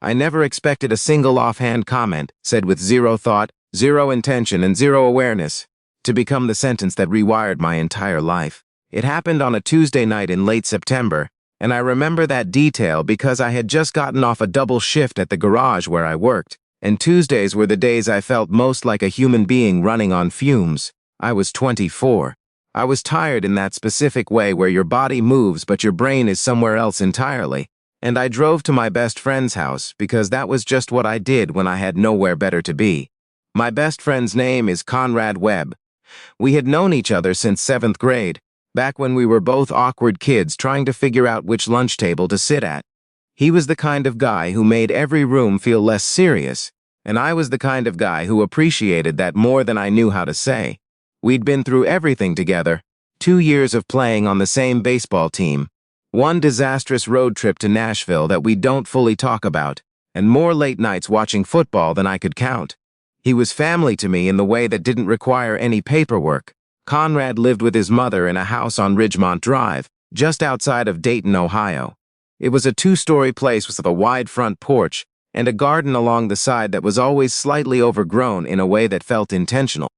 I never expected a single offhand comment, said with zero thought, zero intention, and zero awareness, to become the sentence that rewired my entire life. It happened on a Tuesday night in late September, and I remember that detail because I had just gotten off a double shift at the garage where I worked, and Tuesdays were the days I felt most like a human being running on fumes. I was 24. I was tired in that specific way where your body moves but your brain is somewhere else entirely, and I drove to my best friend's house because that was just what I did when I had nowhere better to be. My best friend's name is Conrad Webb. We had known each other since 7th grade, back when we were both awkward kids trying to figure out which lunch table to sit at. He was the kind of guy who made every room feel less serious, and I was the kind of guy who appreciated that more than I knew how to say. We'd been through everything together, 2 years of playing on the same baseball team, one disastrous road trip to Nashville that we don't fully talk about, and more late nights watching football than I could count. He was family to me in the way that didn't require any paperwork. Conrad lived with his mother in a house on Ridgemont Drive, just outside of Dayton, Ohio. It was a 2-story place with a wide front porch and a garden along the side that was always slightly overgrown in a way that felt intentional.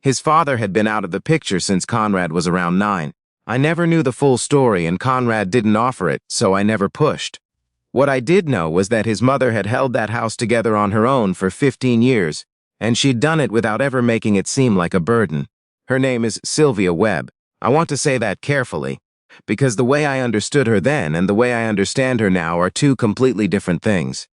His father had been out of the picture since Conrad was around 9. I never knew the full story and Conrad didn't offer it, so I never pushed. What I did know was that his mother had held that house together on her own for 15 years, and she'd done it without ever making it seem like a burden. Her name is Sylvia Webb. I want to say that carefully, because the way I understood her then and the way I understand her now are two completely different things.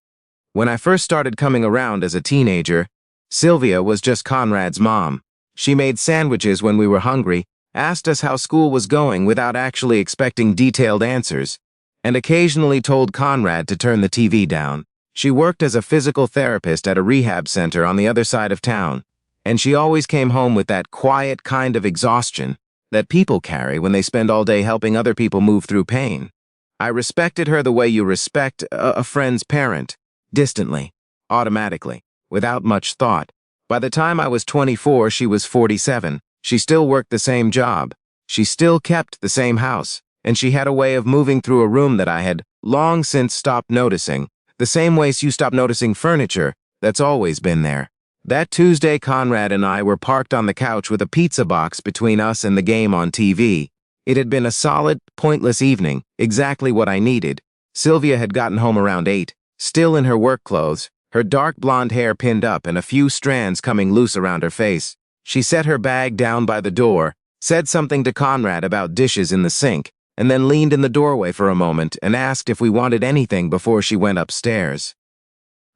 When I first started coming around as a teenager, Sylvia was just Conrad's mom. She made sandwiches when we were hungry, asked us how school was going without actually expecting detailed answers, and occasionally told Conrad to turn the TV down. She worked as a physical therapist at a rehab center on the other side of town, and she always came home with that quiet kind of exhaustion that people carry when they spend all day helping other people move through pain. I respected her the way you respect a friend's parent, distantly, automatically, without much thought. By the time I was 24, she was 47. She still worked the same job. She still kept the same house, and she had a way of moving through a room that I had long since stopped noticing, the same way you stop noticing furniture that's always been there. That Tuesday, Conrad and I were parked on the couch with a pizza box between us and the game on TV. It had been a solid, pointless evening, exactly what I needed. Sylvia had gotten home around 8, still in her work clothes, her dark blonde hair pinned up and a few strands coming loose around her face. She set her bag down by the door, said something to Conrad about dishes in the sink, and then leaned in the doorway for a moment and asked if we wanted anything before she went upstairs.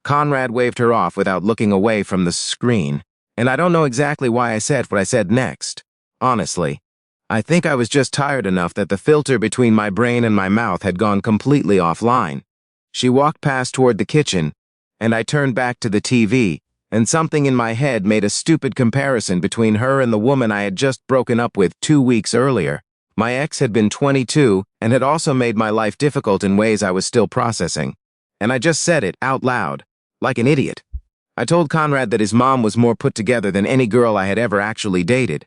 Conrad waved her off without looking away from the screen, and I don't know exactly why I said what I said next. Honestly, I think I was just tired enough that the filter between my brain and my mouth had gone completely offline. She walked past toward the kitchen, and I turned back to the TV, and something in my head made a stupid comparison between her and the woman I had just broken up with 2 weeks earlier. My ex had been 22 and had also made my life difficult in ways I was still processing. And I just said it out loud, like an idiot. I told Conrad that his mom was more put together than any girl I had ever actually dated.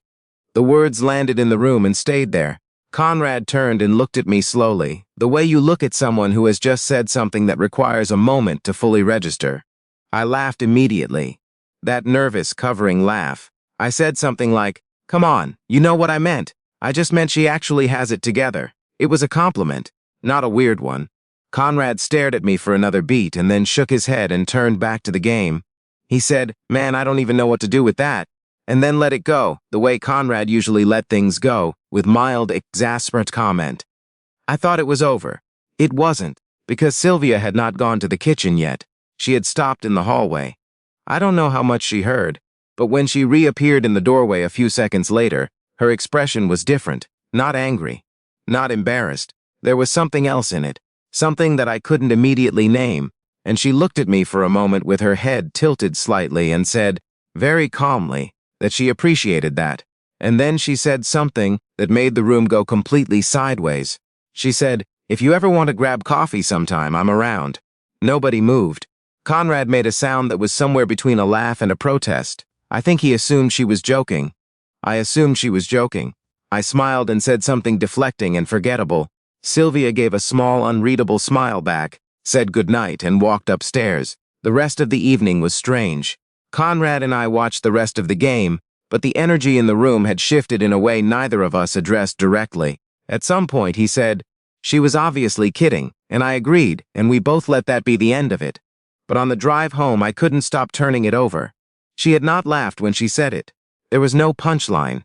The words landed in the room and stayed there. Conrad turned and looked at me slowly, the way you look at someone who has just said something that requires a moment to fully register. I laughed immediately. That nervous, covering laugh. I said something like, "Come on, you know what I meant. I just meant she actually has it together." It was a compliment, not a weird one. Conrad stared at me for another beat and then shook his head and turned back to the game. He said, "Man, I don't even know what to do with that," and then let it go, the way Conrad usually let things go, with mild, exasperate comment. I thought it was over. It wasn't, because Sylvia had not gone to the kitchen yet. She had stopped in the hallway. I don't know how much she heard, but when she reappeared in the doorway a few seconds later, her expression was different, not angry, not embarrassed. There was something else in it, something that I couldn't immediately name, and she looked at me for a moment with her head tilted slightly and said, very calmly, that she appreciated that. And then she said something that made the room go completely sideways. She said, "If you ever want to grab coffee sometime, I'm around." Nobody moved. Conrad made a sound that was somewhere between a laugh and a protest. I think he assumed she was joking. I assumed she was joking. I smiled and said something deflecting and forgettable. Sylvia gave a small, unreadable smile back, said goodnight, and walked upstairs. The rest of the evening was strange. Conrad and I watched the rest of the game, but the energy in the room had shifted in a way neither of us addressed directly. At some point, he said, "She was obviously kidding," and I agreed, and we both let that be the end of it. But on the drive home, I couldn't stop turning it over. She had not laughed when she said it. There was no punchline.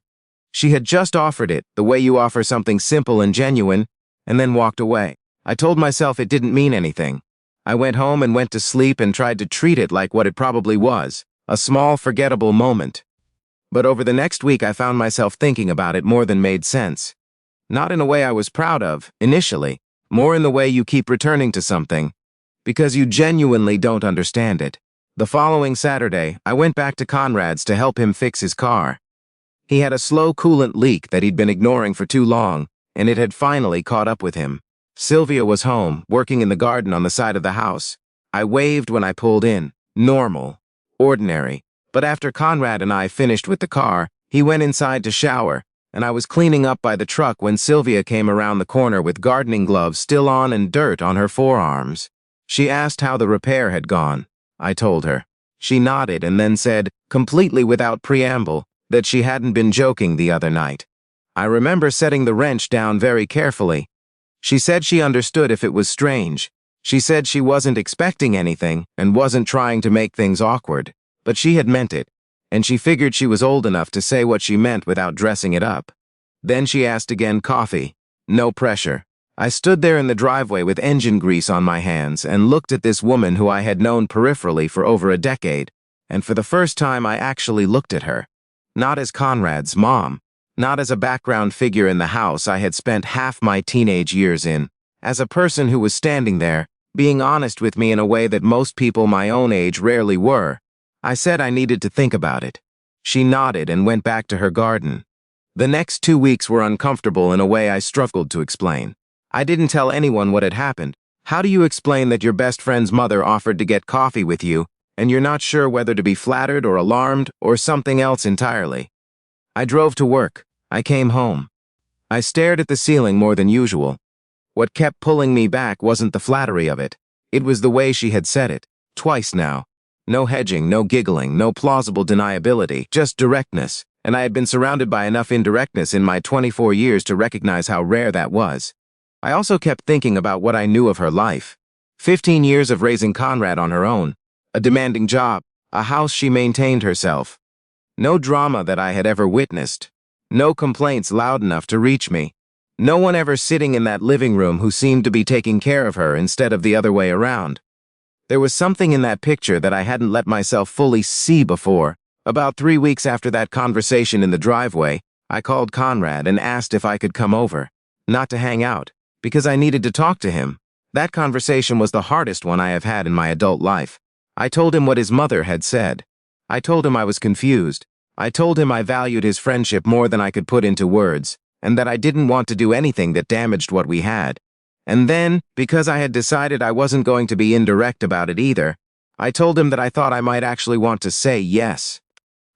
She had just offered it, the way you offer something simple and genuine, and then walked away. I told myself it didn't mean anything. I went home and went to sleep and tried to treat it like what it probably was, a small, forgettable moment. But over the next week, I found myself thinking about it more than made sense. Not in a way I was proud of, initially, more in the way you keep returning to something, because you genuinely don't understand it. The following Saturday, I went back to Conrad's to help him fix his car. He had a slow coolant leak that he'd been ignoring for too long, and it had finally caught up with him. Sylvia was home, working in the garden on the side of the house. I waved when I pulled in. Normal. Ordinary. But after Conrad and I finished with the car, he went inside to shower, and I was cleaning up by the truck when Sylvia came around the corner with gardening gloves still on and dirt on her forearms. She asked how the repair had gone. I told her. She nodded and then said, completely without preamble, that she hadn't been joking the other night. I remember setting the wrench down very carefully. She said she understood if it was strange. She said she wasn't expecting anything and wasn't trying to make things awkward, but she had meant it, and she figured she was old enough to say what she meant without dressing it up. Then she asked again, coffee. No pressure. I stood there in the driveway with engine grease on my hands and looked at this woman who I had known peripherally for over a decade, and for the first time I actually looked at her. Not as Conrad's mom, not as a background figure in the house I had spent half my teenage years in, as a person who was standing there, being honest with me in a way that most people my own age rarely were. I said I needed to think about it. She nodded and went back to her garden. The next 2 weeks were uncomfortable in a way I struggled to explain. I didn't tell anyone what had happened. How do you explain that your best friend's mother offered to get coffee with you, and you're not sure whether to be flattered or alarmed or something else entirely? I drove to work. I came home. I stared at the ceiling more than usual. What kept pulling me back wasn't the flattery of it. It was the way she had said it. Twice now. No hedging, no giggling, no plausible deniability, just directness. And I had been surrounded by enough indirectness in my 24 years to recognize how rare that was. I also kept thinking about what I knew of her life. 15 years of raising Conrad on her own. A demanding job. A house she maintained herself. No drama that I had ever witnessed. No complaints loud enough to reach me. No one ever sitting in that living room who seemed to be taking care of her instead of the other way around. There was something in that picture that I hadn't let myself fully see before. About 3 weeks after that conversation in the driveway, I called Conrad and asked if I could come over. Not to hang out, because I needed to talk to him. That conversation was the hardest one I have had in my adult life. I told him what his mother had said. I told him I was confused. I told him I valued his friendship more than I could put into words, and that I didn't want to do anything that damaged what we had. And then, because I had decided I wasn't going to be indirect about it either, I told him that I thought I might actually want to say yes.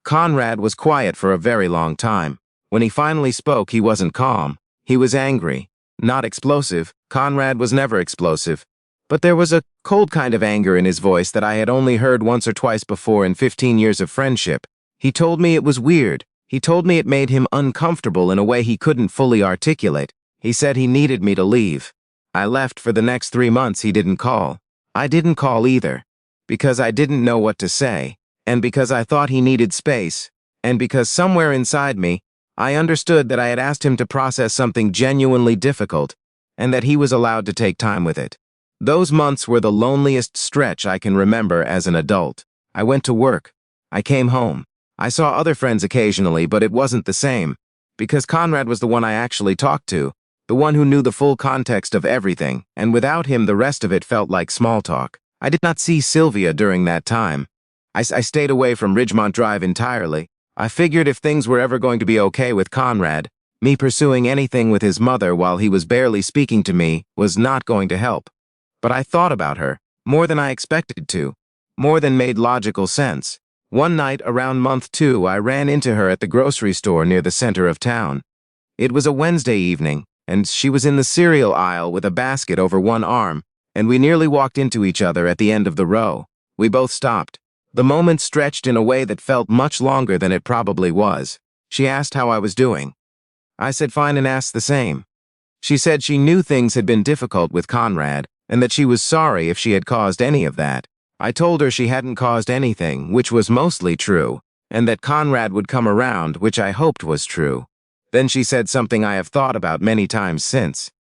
Conrad was quiet for a very long time. When he finally spoke, he wasn't calm. He was angry. Not explosive. Conrad was never explosive. But there was a cold kind of anger in his voice that I had only heard once or twice before in 15 years of friendship. He told me it was weird. He told me it made him uncomfortable in a way he couldn't fully articulate. He said he needed me to leave. I left. For the next 3 months he didn't call. I didn't call either. Because I didn't know what to say. And because I thought he needed space. And because somewhere inside me, I understood that I had asked him to process something genuinely difficult, and that he was allowed to take time with it. Those months were the loneliest stretch I can remember as an adult. I went to work. I came home. I saw other friends occasionally, but it wasn't the same. Because Conrad was the one I actually talked to, the one who knew the full context of everything, and without him the rest of it felt like small talk. I did not see Sylvia during that time. I stayed away from Ridgemont Drive entirely. I figured if things were ever going to be okay with Conrad, me pursuing anything with his mother while he was barely speaking to me was not going to help. But I thought about her, more than I expected to, more than made logical sense. One night around month 2, I ran into her at the grocery store near the center of town. It was a Wednesday evening, and she was in the cereal aisle with a basket over one arm and we nearly walked into each other at the end of the row. We both stopped. The moment stretched in a way that felt much longer than it probably was. She asked how I was doing. I said fine and asked the same. She said she knew things had been difficult with Conrad, and that she was sorry if she had caused any of that. I told her she hadn't caused anything, which was mostly true, and that Conrad would come around, which I hoped was true. Then she said something I have thought about many times since.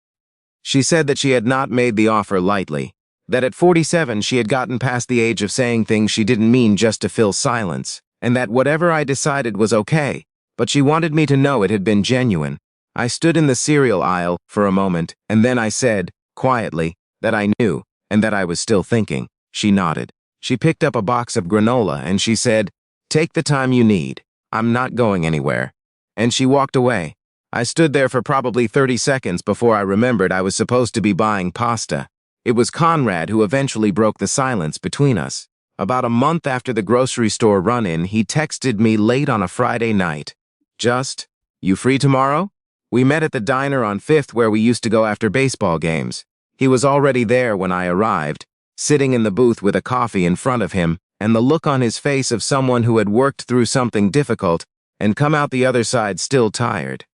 She said that she had not made the offer lightly, that at 47 she had gotten past the age of saying things she didn't mean just to fill silence, and that whatever I decided was okay, but she wanted me to know it had been genuine. I stood in the cereal aisle for a moment, and then I said, quietly, that I knew, and that I was still thinking. She nodded. She picked up a box of granola and she said, "Take the time you need. I'm not going anywhere." And she walked away. I stood there for probably 30 seconds before I remembered I was supposed to be buying pasta. It was Conrad who eventually broke the silence between us. About a month after the grocery store run-in, he texted me late on a Friday night. Just, "You free tomorrow?" We met at the diner on 5th where we used to go after baseball games. He was already there when I arrived, sitting in the booth with a coffee in front of him, and the look on his face of someone who had worked through something difficult and come out the other side still tired.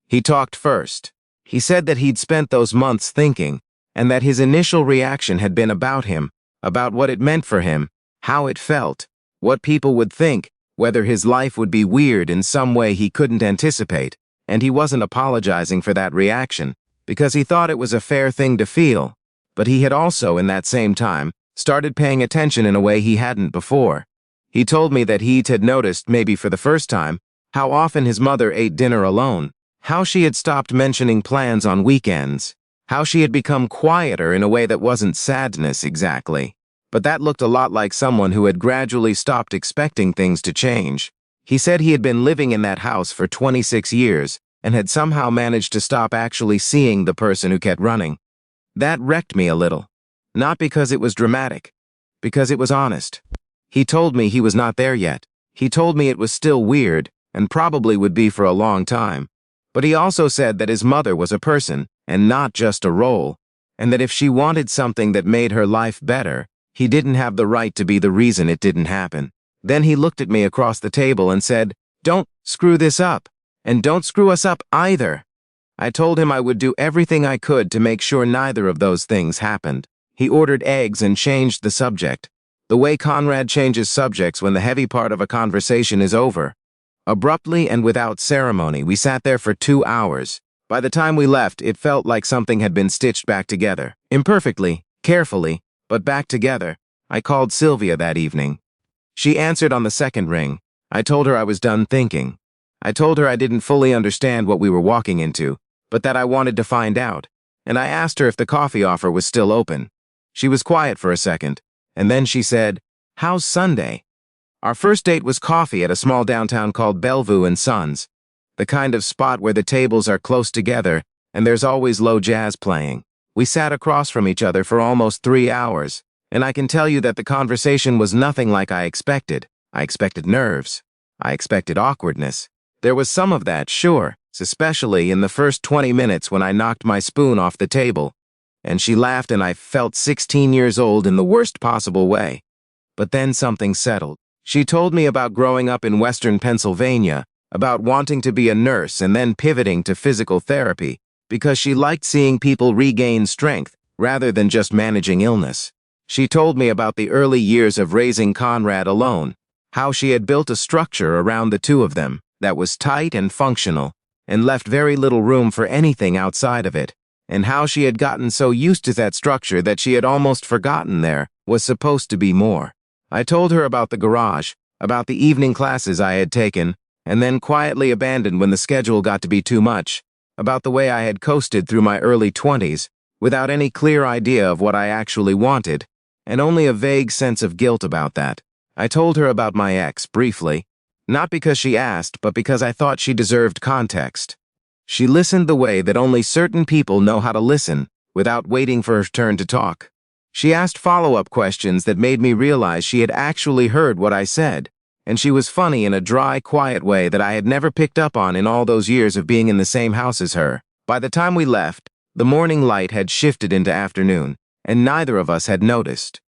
He talked first. He said that he'd spent those months thinking, and that his initial reaction had been about him, about what it meant for him, how it felt, what people would think, whether his life would be weird in some way he couldn't anticipate, and he wasn't apologizing for that reaction, because he thought it was a fair thing to feel. But he had also, in that same time, started paying attention in a way he hadn't before. He told me that he had noticed, maybe for the first time, how often his mother ate dinner alone, how she had stopped mentioning plans on weekends, how she had become quieter in a way that wasn't sadness exactly, but that looked a lot like someone who had gradually stopped expecting things to change. He said he had been living in that house for 26 years and had somehow managed to stop actually seeing the person who kept running. That wrecked me a little. Not because it was dramatic, because it was honest. He told me he was not there yet. He told me it was still weird and probably would be for a long time. But he also said that his mother was a person and not just a role, and that if she wanted something that made her life better, he didn't have the right to be the reason it didn't happen. Then he looked at me across the table and said, "Don't screw this up, and don't screw us up either." I told him I would do everything I could to make sure neither of those things happened. He ordered eggs and changed the subject. The way Conrad changes subjects when the heavy part of a conversation is over. Abruptly and without ceremony, we sat there for 2 hours. By the time we left, it felt like something had been stitched back together. Imperfectly, carefully, but back together. I called Sylvia that evening. She answered on the second ring. I told her I was done thinking. I told her I didn't fully understand what we were walking into, but that I wanted to find out, and I asked her if the coffee offer was still open. She was quiet for a second, and then she said, "How's Sunday?" Our first date was coffee at a small downtown called Bellevue and Sons, the kind of spot where the tables are close together and there's always low jazz playing. We sat across from each other for almost 3 hours, and I can tell you that the conversation was nothing like I expected. I expected nerves. I expected awkwardness. There was some of that, sure, especially in the first 20 minutes when I knocked my spoon off the table, and she laughed and I felt 16 years old in the worst possible way. But then something settled. She told me about growing up in Western Pennsylvania, about wanting to be a nurse and then pivoting to physical therapy, because she liked seeing people regain strength rather than just managing illness. She told me about the early years of raising Conrad alone, how she had built a structure around the two of them that was tight and functional, and left very little room for anything outside of it, and how she had gotten so used to that structure that she had almost forgotten there was supposed to be more. I told her about the garage, about the evening classes I had taken, and then quietly abandoned when the schedule got to be too much, about the way I had coasted through my early 20s, without any clear idea of what I actually wanted, and only a vague sense of guilt about that. I told her about my ex, briefly, not because she asked, but because I thought she deserved context. She listened the way that only certain people know how to listen, without waiting for her turn to talk. She asked follow-up questions that made me realize she had actually heard what I said, and she was funny in a dry, quiet way that I had never picked up on in all those years of being in the same house as her. By the time we left, the morning light had shifted into afternoon, and neither of us had noticed.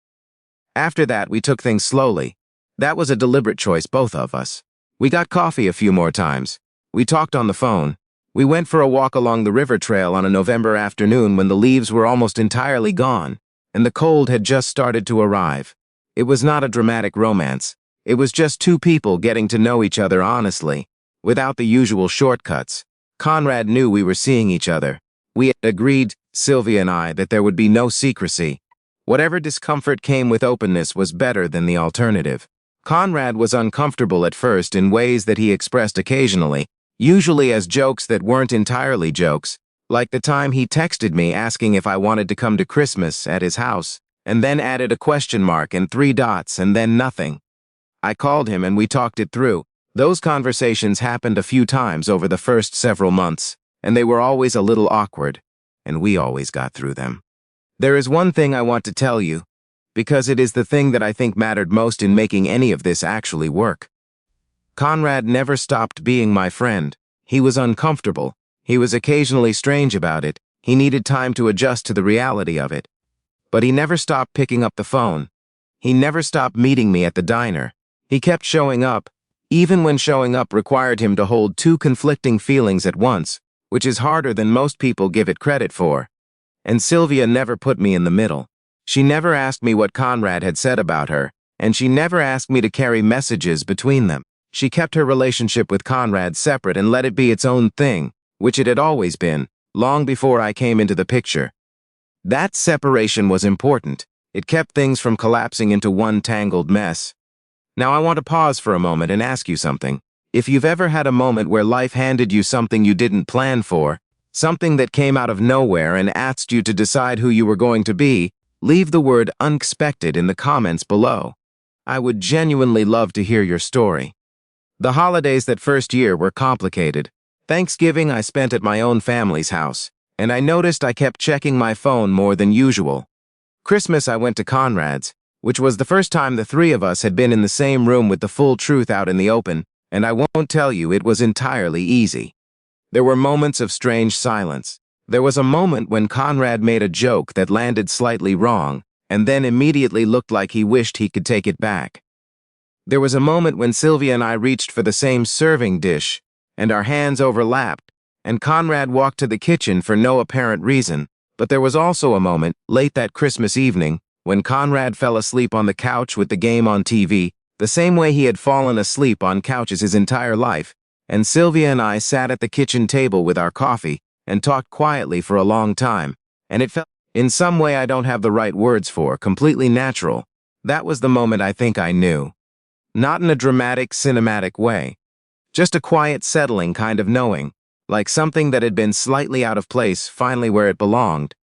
After that, we took things slowly. That was a deliberate choice, both of us. We got coffee a few more times. We talked on the phone. We went for a walk along the river trail on a November afternoon when the leaves were almost entirely gone, and the cold had just started to arrive. It was not a dramatic romance. It was just two people getting to know each other honestly, without the usual shortcuts. Conrad knew we were seeing each other. We had agreed, Sylvia and I, that there would be no secrecy. Whatever discomfort came with openness was better than the alternative. Conrad was uncomfortable at first in ways that he expressed occasionally, usually as jokes that weren't entirely jokes, like the time he texted me asking if I wanted to come to Christmas at his house, and then added a question mark and 3 dots and then nothing. I called him and we talked it through. Those conversations happened a few times over the first several months, and they were always a little awkward, and we always got through them. There is one thing I want to tell you, because it is the thing that I think mattered most in making any of this actually work. Conrad never stopped being my friend. He was uncomfortable. He was occasionally strange about it. He needed time to adjust to the reality of it. But he never stopped picking up the phone. He never stopped meeting me at the diner. He kept showing up, even when showing up required him to hold 2 conflicting feelings at once, which is harder than most people give it credit for. And Sylvia never put me in the middle. She never asked me what Conrad had said about her, and she never asked me to carry messages between them. She kept her relationship with Conrad separate and let it be its own thing, which it had always been, long before I came into the picture. That separation was important. It kept things from collapsing into one tangled mess. Now I want to pause for a moment and ask you something. If you've ever had a moment where life handed you something you didn't plan for, something that came out of nowhere and asked you to decide who you were going to be, leave the word unexpected in the comments below. I would genuinely love to hear your story. The holidays that first year were complicated. Thanksgiving I spent at my own family's house, and I noticed I kept checking my phone more than usual. Christmas I went to Conrad's, which was the first time the 3 of us had been in the same room with the full truth out in the open, and I won't tell you it was entirely easy. There were moments of strange silence. There was a moment when Conrad made a joke that landed slightly wrong, and then immediately looked like he wished he could take it back. There was a moment when Sylvia and I reached for the same serving dish, and our hands overlapped, and Conrad walked to the kitchen for no apparent reason. But there was also a moment, late that Christmas evening, when Conrad fell asleep on the couch with the game on TV, the same way he had fallen asleep on couches his entire life, and Sylvia and I sat at the kitchen table with our coffee and talked quietly for a long time, and it felt, in some way I don't have the right words for, completely natural. That was the moment I think I knew. Not in a dramatic, cinematic way. Just a quiet, settling kind of knowing, like something that had been slightly out of place finally where it belonged.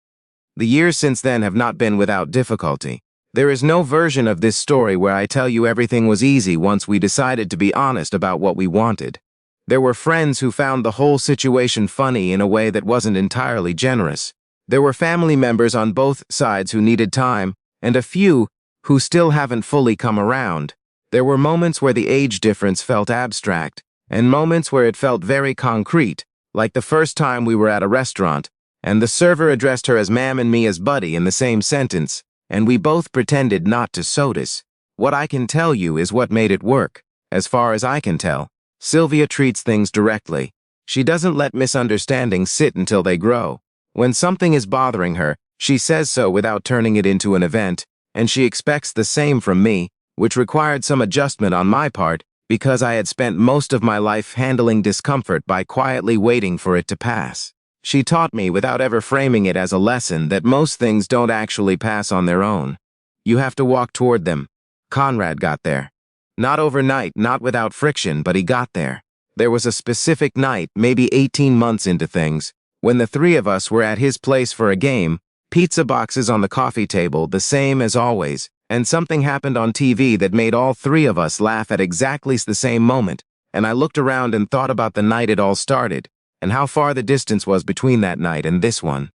The years since then have not been without difficulty. There is no version of this story where I tell you everything was easy once we decided to be honest about what we wanted. There were friends who found the whole situation funny in a way that wasn't entirely generous. There were family members on both sides who needed time, and a few who still haven't fully come around. There were moments where the age difference felt abstract, and moments where it felt very concrete, like the first time we were at a restaurant, and the server addressed her as ma'am and me as buddy in the same sentence, and we both pretended not to notice. What I can tell you is what made it work. As far as I can tell, Sylvia treats things directly. She doesn't let misunderstandings sit until they grow. When something is bothering her, she says so without turning it into an event, and she expects the same from me, which required some adjustment on my part because I had spent most of my life handling discomfort by quietly waiting for it to pass. She taught me without ever framing it as a lesson that most things don't actually pass on their own. You have to walk toward them. Conrad got there. Not overnight, not without friction, but he got there. There was a specific night, maybe 18 months into things, when the 3 of us were at his place for a game, pizza boxes on the coffee table, the same as always, and something happened on TV that made all 3 of us laugh at exactly the same moment, and I looked around and thought about the night it all started, and how far the distance was between that night and this one.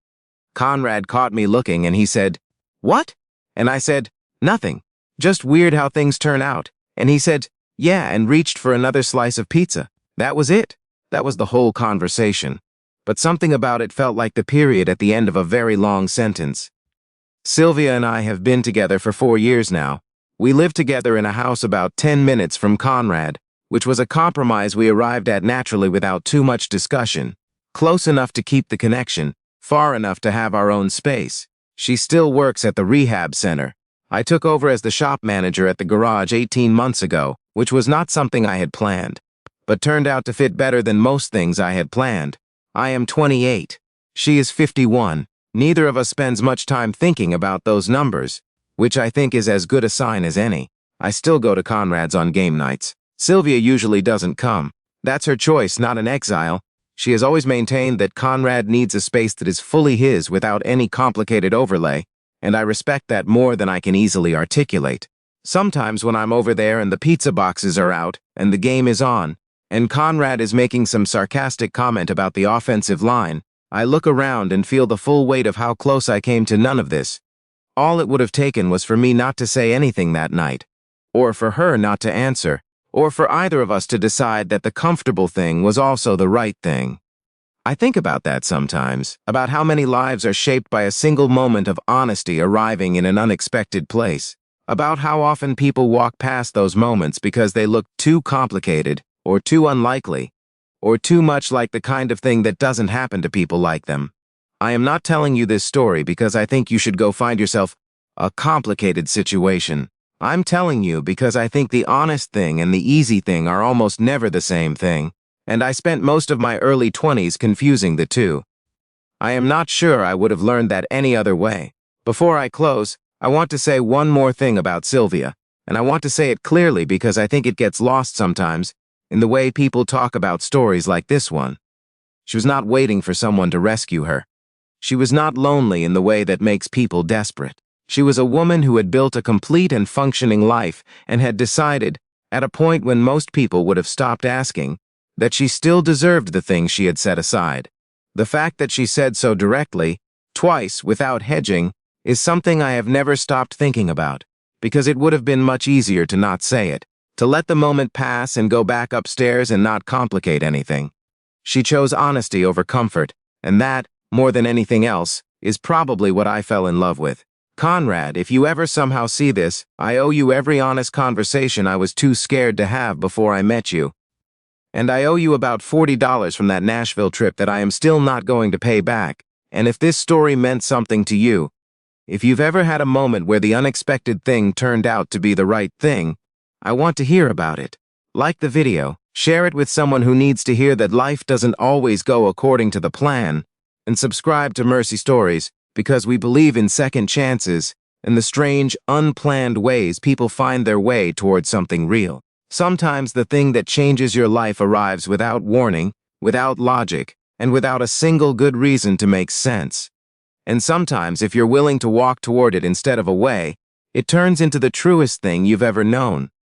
Conrad caught me looking and he said, "What?" And I said, "Nothing. Just weird how things turn out." And he said, "Yeah," and reached for another slice of pizza. That was it. That was the whole conversation. But something about it felt like the period at the end of a very long sentence. Sylvia and I have been together for 4 years now. We live together in a house about 10 minutes from Conrad, which was a compromise we arrived at naturally without too much discussion. Close enough to keep the connection, far enough to have our own space. She still works at the rehab center. I took over as the shop manager at the garage 18 months ago, which was not something I had planned, but turned out to fit better than most things I had planned. I am 28. She is 51. Neither of us spends much time thinking about those numbers, which I think is as good a sign as any. I still go to Conrad's on game nights. Sylvia usually doesn't come. That's her choice, not an exile. She has always maintained that Conrad needs a space that is fully his without any complicated overlay, and I respect that more than I can easily articulate. Sometimes when I'm over there and the pizza boxes are out and the game is on, and Conrad is making some sarcastic comment about the offensive line, I look around and feel the full weight of how close I came to none of this. All it would have taken was for me not to say anything that night, or for her not to answer, or for either of us to decide that the comfortable thing was also the right thing. I think about that sometimes, about how many lives are shaped by a single moment of honesty arriving in an unexpected place, about how often people walk past those moments because they look too complicated, or too unlikely, or too much like the kind of thing that doesn't happen to people like them. I am not telling you this story because I think you should go find yourself a complicated situation. I'm telling you because I think the honest thing and the easy thing are almost never the same thing, and I spent most of my early 20s confusing the two. I am not sure I would have learned that any other way. Before I close, I want to say one more thing about Sylvia, and I want to say it clearly because I think it gets lost sometimes in the way people talk about stories like this one. She was not waiting for someone to rescue her. She was not lonely in the way that makes people desperate. She was a woman who had built a complete and functioning life and had decided, at a point when most people would have stopped asking, that she still deserved the things she had set aside. The fact that she said so directly, twice without hedging, is something I have never stopped thinking about, because it would have been much easier to not say it, to let the moment pass and go back upstairs and not complicate anything. She chose honesty over comfort, and that, more than anything else, is probably what I fell in love with. Conrad, if you ever somehow see this, I owe you every honest conversation I was too scared to have before I met you. And I owe you about $40 from that Nashville trip that I am still not going to pay back. And if this story meant something to you, if you've ever had a moment where the unexpected thing turned out to be the right thing, I want to hear about it. Like the video, share it with someone who needs to hear that life doesn't always go according to the plan, and subscribe to Mercy Stories because we believe in second chances and the strange, unplanned ways people find their way towards something real. Sometimes the thing that changes your life arrives without warning, without logic, and without a single good reason to make sense. And sometimes, if you're willing to walk toward it instead of away, it turns into the truest thing you've ever known.